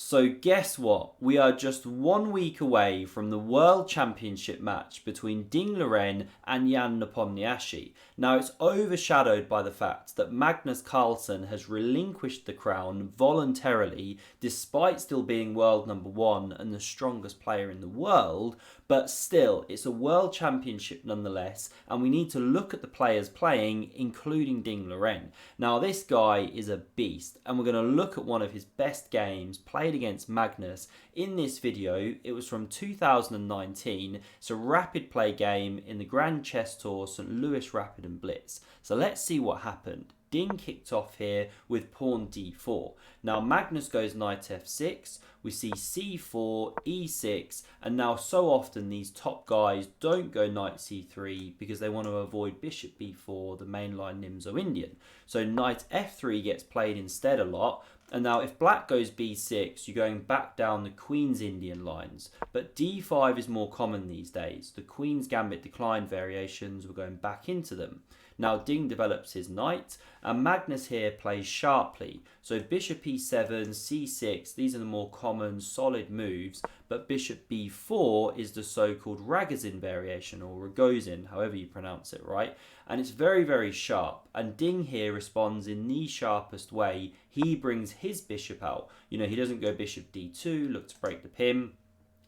So guess what? We are just 1 week away from the World Championship match between Ding Liren and Jan Nepomniachtchi. Now it's overshadowed by the fact that Magnus Carlsen has relinquished the crown voluntarily despite still being world number 1 and the strongest player in the world, but still it's a World Championship nonetheless, and we need to look at the players playing, including Ding Liren. Now this guy is a beast, and we're going to look at one of his best games played against Magnus. In this video, it was from 2019. It's a rapid play game in the Grand Chess Tour St. Louis Rapid and Blitz. So let's see what happened. Ding kicked off here with pawn d4. Now Magnus goes knight f6, we see c4, e6, and now so often these top guys don't go knight c3 because they want to avoid bishop b4, the mainline Nimzo-Indian. So knight f3 gets played instead a lot, and now if black goes b6, you're going back down the Queen's Indian lines. But d5 is more common these days. The Queen's Gambit decline variations, we're going back into them. Now Ding develops his knight, and Magnus here plays sharply. So bishop e7, c6, these are the more common solid moves, but bishop b4 is the so-called Ragozin variation, or Ragozin, however you pronounce it, right? And it's very, very sharp, and Ding here responds in the sharpest way. He brings his bishop out. You know, he doesn't go bishop d2, look to break the pin.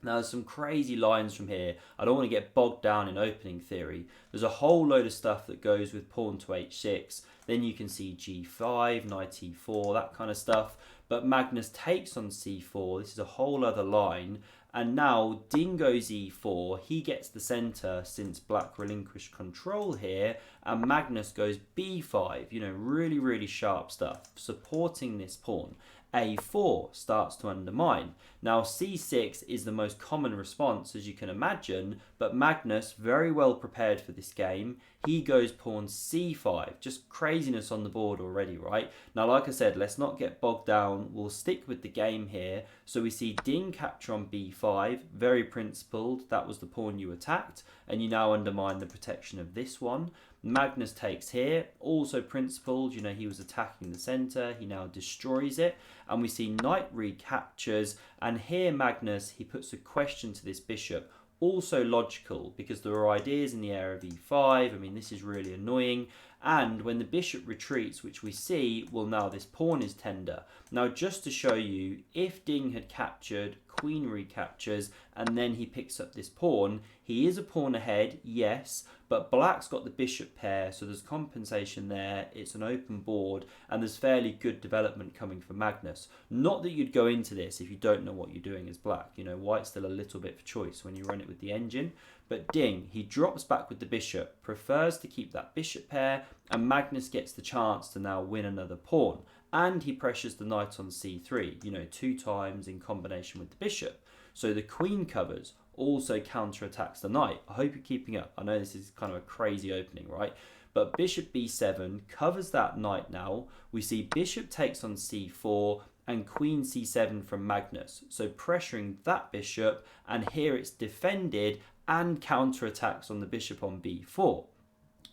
Now there's some crazy lines from here. I don't want to get bogged down in opening theory. There's a whole load of stuff that goes with pawn to h6. Then you can see g5, knight e4, that kind of stuff. But Magnus takes on c4. This is a whole other line. And now Ding goes e4. He gets the centre since black relinquished control here. And Magnus goes b5. You know, really, really sharp stuff, supporting this pawn. a4 starts to undermine. Now c6 is the most common response, as you can imagine, but Magnus, very well prepared for this game, he goes pawn c5. Just craziness on the board already, right? Now like I said, let's not get bogged down. We'll stick with the game here. So we see Ding capture on b5, very principled. That was the pawn you attacked, and you now undermine the protection of this one. Magnus takes here, also principled, you know, he was attacking the centre, he now destroys it, and we see knight recaptures, and here Magnus, he puts a question to this bishop, also logical, because there are ideas in the area of e5, I mean, this is really annoying, and when the bishop retreats, which we see, well, now this pawn is tender. Now, just to show you, if Ding had captured, queen recaptures, and then he picks up this pawn, he is a pawn ahead, yes, but black's got the bishop pair, so there's compensation there, it's an open board, and there's fairly good development coming for Magnus. Not that you'd go into this if you don't know what you're doing as black. You know, white's still a little bit for choice when you run it with the engine. But Ding, he drops back with the bishop, prefers to keep that bishop pair, and Magnus gets the chance to now win another pawn. And he pressures the knight on c3, you know, 2 times in combination with the bishop. So the queen covers, also counterattacks the knight. I hope you're keeping up. I know this is kind of a crazy opening, right? But bishop b7 covers that knight now. We see bishop takes on c4 and queen c7 from Magnus. So pressuring that bishop, and here it's defended and counterattacks on the bishop on b4.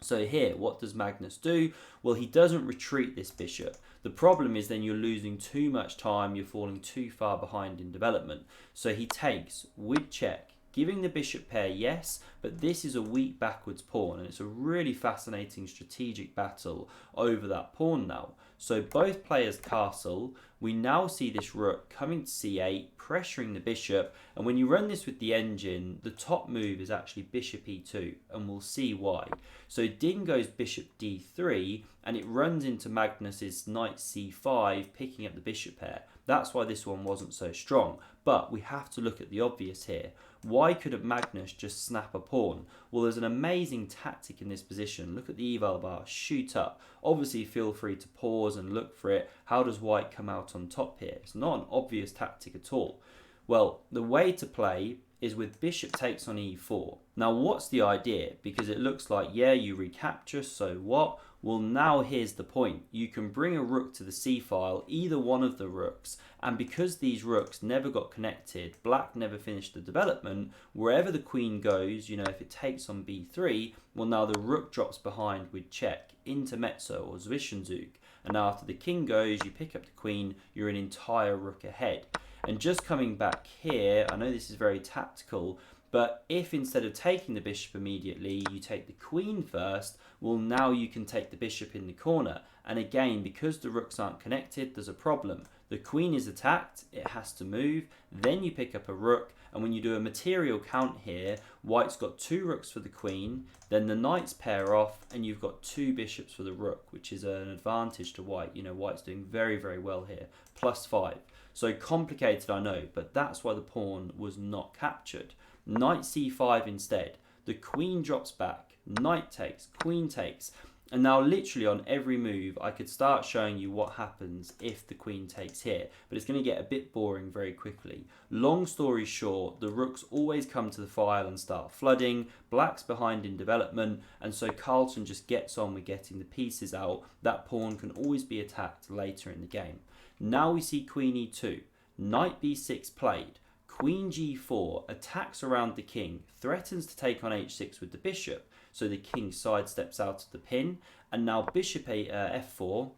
So here, what does Magnus do? Well, he doesn't retreat this bishop. The problem is then you're losing too much time, you're falling too far behind in development. So he takes with check, giving the bishop pair, yes, but this is a weak backwards pawn, and it's a really fascinating strategic battle over that pawn now. So both players castle. We now see this rook coming to c8, pressuring the bishop, and when you run this with the engine, the top move is actually bishop e2, and we'll see why. So Ding goes bishop d3, and it runs into Magnus's knight c5, picking up the bishop pair. That's why this one wasn't so strong. But we have to look at the obvious here. Why couldn't Magnus just snap a pawn? Well, there's an amazing tactic in this position. Look at the eval bar, shoot up. Obviously, feel free to pause and look for it. How does white come out on top here? It's not an obvious tactic at all. Well, the way to play is with bishop takes on e4. Now, what's the idea? Because it looks like, yeah, you recapture, so what? Well, now here's the point. You can bring a rook to the c-file, either one of the rooks, and because these rooks never got connected, black never finished the development, wherever the queen goes, you know, if it takes on b3, well, now the rook drops behind with check, intermezzo or Zwischenzug, and after the king goes, you pick up the queen, you're an entire rook ahead. And just coming back here, I know this is very tactical, but if instead of taking the bishop immediately, you take the queen first, well, now you can take the bishop in the corner. And again, because the rooks aren't connected, there's a problem. The queen is attacked, it has to move, then you pick up a rook, and when you do a material count here, white's got 2 rooks for the queen, then the knights pair off, and you've got 2 bishops for the rook, which is an advantage to white. You know, white's doing very, very well here, +5. So complicated, I know, but that's why the pawn was not captured. Knight c5 instead. The queen drops back, knight takes, queen takes. And now literally on every move, I could start showing you what happens if the queen takes here. But it's going to get a bit boring very quickly. Long story short, the rooks always come to the file and start flooding. Black's behind in development. And so Carlsen just gets on with getting the pieces out. That pawn can always be attacked later in the game. Now we see queen e2. Knight b6 played. Queen g4 attacks around the king, threatens to take on h6 with the bishop, so the king sidesteps out of the pin, and now bishop f4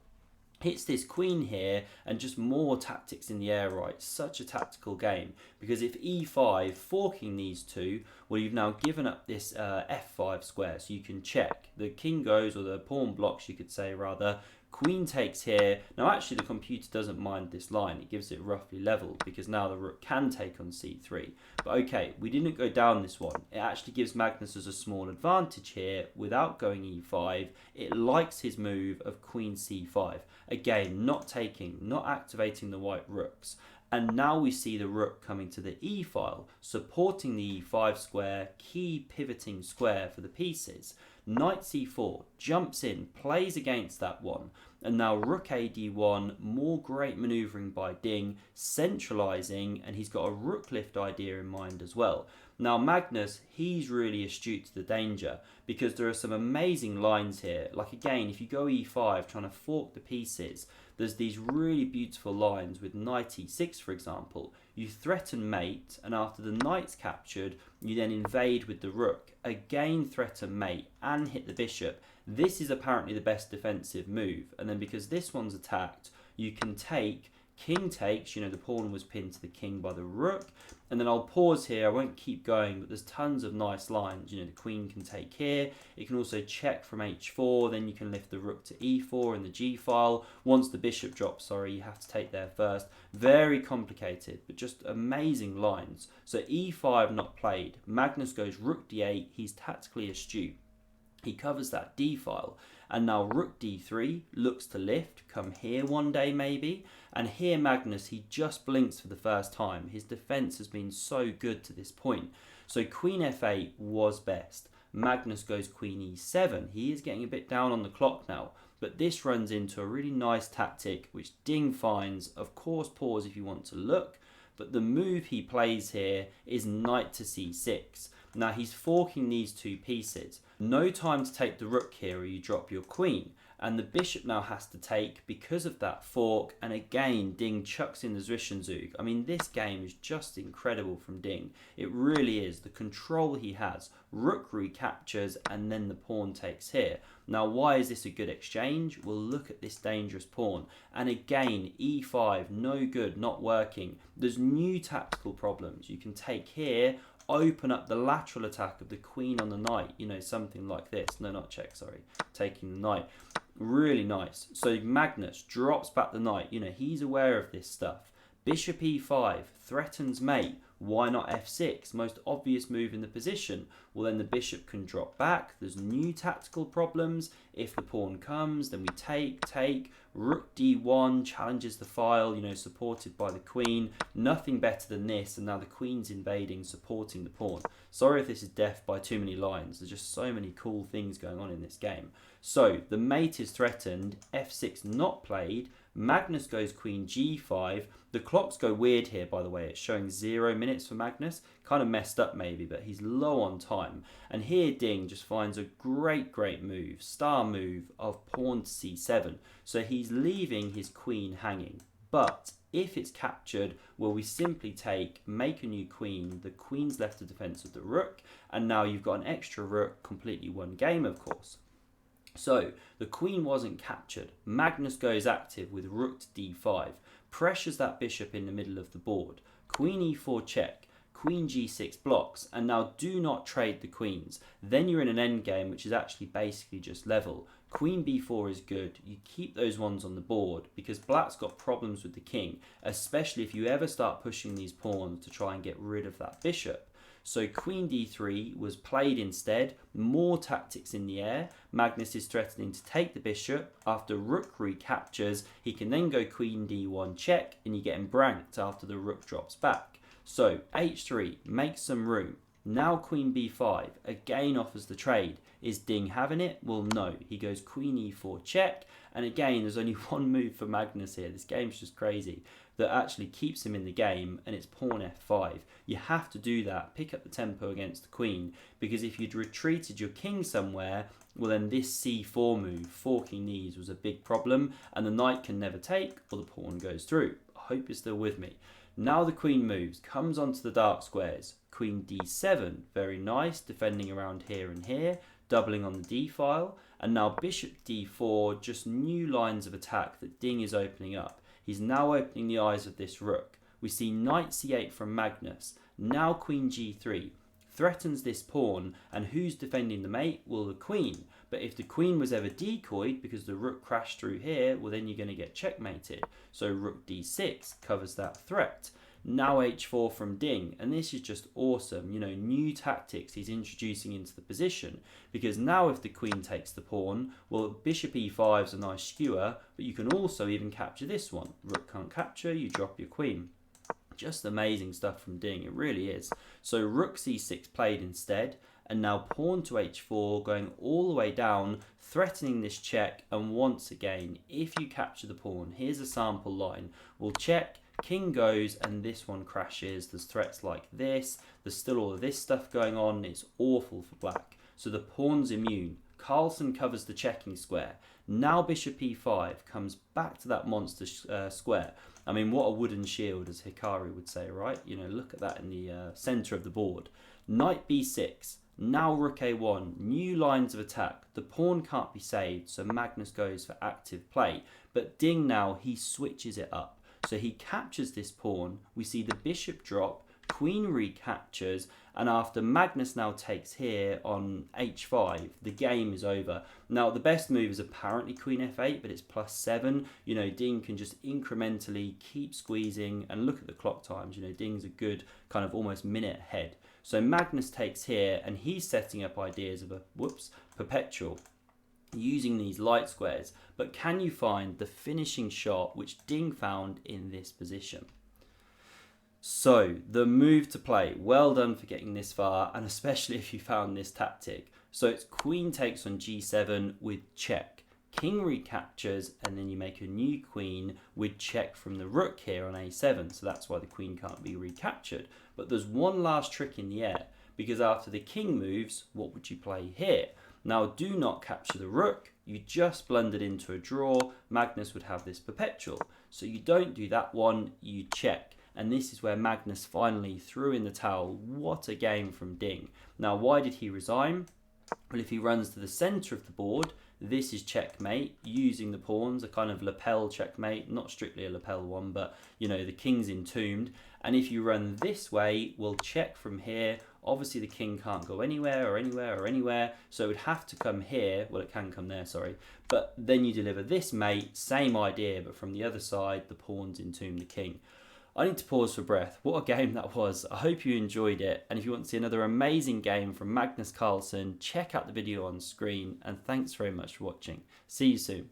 hits this queen here, and just more tactics in the air, right? Such a tactical game, because if e5, forking these two, well, you've now given up this f5 square, so you can check. The king goes, or the pawn blocks, you could say rather. Queen takes here. Now actually the computer doesn't mind this line, it gives it roughly level because now the rook can take on c3. But okay, we didn't go down this one. It actually gives Magnus a small advantage here without going e5. It likes his move of queen c5. Again, not taking, not activating the white rooks. And now we see the rook coming to the e file, supporting the e5 square, key pivoting square for the pieces. Knight c4 jumps in, plays against that one, and now rook a d1, more great manoeuvring by Ding, centralizing, and he's got a rook lift idea in mind as well. Now Magnus, he's really astute to the danger, because there are some amazing lines here. Like again, if you go e5 trying to fork the pieces, there's these really beautiful lines with knight e6 for example. You threaten mate, and after the knight's captured, you then invade with the rook. Again threaten mate and hit the bishop. This is apparently the best defensive move, and then because this one's attacked, you can take, king takes, you know, the pawn was pinned to the king by the rook, and then I'll pause here, I won't keep going, but there's tons of nice lines. You know, the queen can take here, it can also check from h4, then you can lift the rook to e4 in the g file. Once the bishop drops, sorry, you have to take there first. Very complicated, but just amazing lines. So e5 not played, Magnus goes rook d8, he's tactically astute. He covers that d file, and now rook d3 looks to lift, come here one day maybe, and here Magnus, he just blinks for the first time. His defense has been so good to this point. So queen f8 was best. Magnus goes queen e7. He is getting a bit down on the clock now, but this runs into a really nice tactic which Ding finds. Of course, pause if you want to look, but the move he plays here is knight to c6. Now he's forking these two pieces. No time to take the rook here or you drop your queen. And the bishop now has to take because of that fork. And again, Ding chucks in the Zwischenzug. I mean, this game is just incredible from Ding. It really is. The control he has. Rook recaptures and then the pawn takes here. Now, why is this a good exchange? We'll look at this dangerous pawn. And again, e5, no good, not working. There's new tactical problems. You can take here, open up the lateral attack of the queen on the knight, you know, something like this. No, not check, sorry. Taking the knight. Really nice. So Magnus drops back the knight. You know, he's aware of this stuff. Bishop e5 threatens mate. Why not f6? Most obvious move in the position. Well, then the bishop can drop back. There's new tactical problems. If the pawn comes, then we take. Rook d1 challenges the file, you know, supported by the queen. Nothing better than this, and now the queen's invading, supporting the pawn. Sorry if this is deaf by too many lines. There's just so many cool things going on in this game. So the mate is threatened, f6 not played. Magnus goes queen g5. The clocks go weird here, by the way. It's showing 0 minutes for Magnus. Kind of messed up maybe, but he's low on time. And here Ding just finds a great move, star move of pawn to c7. So he's leaving his queen hanging. But if it's captured, well, we simply take, make a new queen. The queen's left to defense of the rook. And now you've got an extra rook, completely won game, of course. So the queen wasn't captured. Magnus goes active with rook to d5. pressures that bishop in the middle of the board. Queen e4 check, queen g6 blocks, and now do not trade the queens. Then you're in an endgame which is actually basically just level. Queen b4 is good. You keep those ones on the board because black's got problems with the king, especially if you ever start pushing these pawns to try and get rid of that bishop. So queen d3 was played instead, more tactics in the air. Magnus is threatening to take the bishop. After rook recaptures, he can then go queen d1 check, and you get him branked after the rook drops back. So h3 makes some room. Now queen b5 again offers the trade. Is Ding having it? Well, no. He goes queen e4 check, and again there's only one move for Magnus here. This game's just crazy. That actually keeps him in the game, and it's pawn f5. You have to do that, pick up the tempo against the queen, because if you'd retreated your king somewhere, well then this c4 move, forking these, was a big problem, and the knight can never take, or the pawn goes through. I hope you're still with me. Now the queen moves, comes onto the dark squares. Queen d7, very nice, defending around here and here, doubling on the d file, and now bishop d4, just new lines of attack that Ding is opening up. He's now opening the eyes of this rook. We see knight c8 from Magnus. Now queen g3 threatens this pawn, and who's defending the mate? Well, the queen. But if the queen was ever decoyed because the rook crashed through here, well then you're going to get checkmated. So rook d6 covers that threat. Now h4 from Ding, and this is just awesome. You know, new tactics he's introducing into the position, because now if the queen takes the pawn, well, bishop e5 is a nice skewer, but you can also even capture this one. Rook can't capture, you drop your queen. Just amazing stuff from Ding, it really is. So rook c6 played instead, and now pawn to h4, going all the way down, threatening this check, and once again, if you capture the pawn, here's a sample line. We'll check, king goes, and this one crashes. There's threats like this. There's still all of this stuff going on. It's awful for black. So the pawn's immune. Carlsen covers the checking square. Now bishop e5 comes back to that monster square. I mean, what a wooden shield, as Hikari would say, right? You know, look at that in the center of the board. Knight b6. Now rook a1, new lines of attack. The pawn can't be saved, so Magnus goes for active play. But Ding now, he switches it up. So he captures this pawn, we see the bishop drop, queen recaptures, and after Magnus now takes here on h5, the game is over. Now the best move is apparently queen f8, but it's +7. You know, Ding can just incrementally keep squeezing, and look at the clock times. You know, Ding's a good kind of almost minute ahead. So Magnus takes here, and he's setting up ideas of a, perpetual, using these light squares. But can you find the finishing shot which Ding found in this position? So the move to play, well done for getting this far, and especially if you found this tactic. So it's queen takes on g7 with check, king recaptures, and then you make a new queen with check from the rook here on a7, so that's why the queen can't be recaptured. But there's one last trick in the air, because after the king moves, what would you play here? Now do not capture the rook, you just blundered into a draw. Magnus would have this perpetual, so you don't do that one, you check. And this is where Magnus finally threw in the towel. What a game from Ding. Now why did he resign? Well, if he runs to the center of the board, this is checkmate, using the pawns, a kind of lapel checkmate, not strictly a lapel one, but you know, the king's entombed. And if you run this way, we'll check from here. Obviously the king can't go anywhere or anywhere or anywhere, so it would have to come here. Well, it can come there, sorry. But then you deliver this mate, same idea, but from the other side, the pawns entomb the king. I need to pause for breath. What a game that was. I hope you enjoyed it. And if you want to see another amazing game from Magnus Carlsen, check out the video on screen. And thanks very much for watching. See you soon.